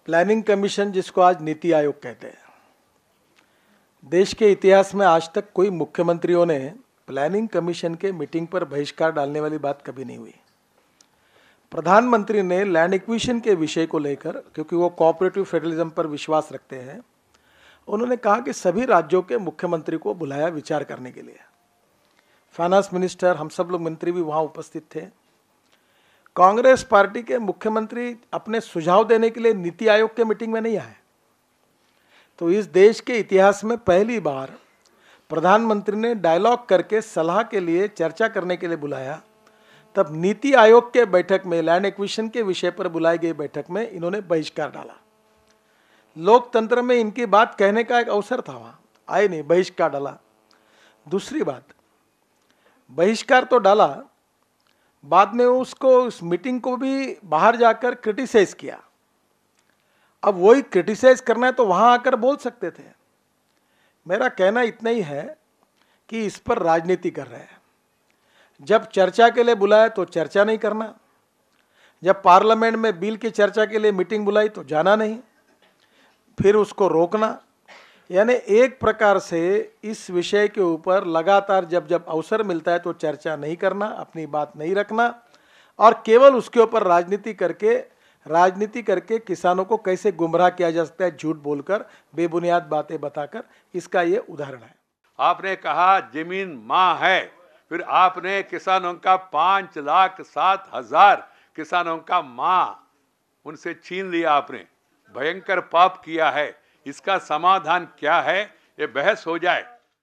Planning commission, जिसको आज नीति आयोग कहते हैं, देश के इतिहास में आज तक कोई मुख्यमंत्रियों ने प्लानिंग कमीशन के मीटिंग पर बहिष्कार डालने वाली बात कभी नहीं हुई। प्रधानमंत्री ने लैंड एक्विजिशन के विषय को लेकर, क्योंकि वो कोऑपरेटिव फेडरलिज्म पर विश्वास रखते हैं, उन्होंने कहा कि सभी राज्यों के मुख्यमंत्री को बुलाया विचार करने के लिए। फाइनेंस मिनिस्टर, हम सब लोग मंत्री भी वहां उपस्थित थे। कांग्रेस पार्टी के मुख्यमंत्री अपने सुझाव देने के लिए नीति आयोग के मीटिंग में नहीं आए। तो इस देश के इतिहास में पहली बार प्रधानमंत्री ने डायलॉग करके सलाह के लिए, चर्चा करने के लिए बुलाया। तब नीति आयोग के बैठक में, लैंड एक्विजिशन के विषय पर बुलाई गई बैठक में इन्होंने बहिष्कार डाला। लोकतंत्र में इनकी बात कहने का एक अवसर था, वहां आए नहीं, बहिष्कार डाला। दूसरी बात, बहिष्कार तो डाला, बाद में उसको, उस मीटिंग को भी बाहर जाकर क्रिटिसाइज किया। अब वही क्रिटिसाइज करना है तो वहां आकर बोल सकते थे। मेरा कहना इतना ही है कि इस पर राजनीति कर रहे हैं। जब चर्चा के लिए बुलाया तो चर्चा नहीं करना, जब पार्लियामेंट में बिल की चर्चा के लिए मीटिंग बुलाई तो जाना नहीं, फिर उसको रोकना। यानी एक प्रकार से इस विषय के ऊपर लगातार जब जब अवसर मिलता है तो चर्चा नहीं करना, अपनी बात नहीं रखना, और केवल उसके ऊपर राजनीति करके किसानों को कैसे गुमराह किया जा सकता है, झूठ बोलकर, बेबुनियाद बातें बताकर। इसका ये उदाहरण है। आपने कहा जमीन मां है, फिर आपने किसानों का 5,07,000 किसानों का मां उनसे छीन लिया। आपने भयंकर पाप किया है। इसका समाधान क्या है, ये बहस हो जाए।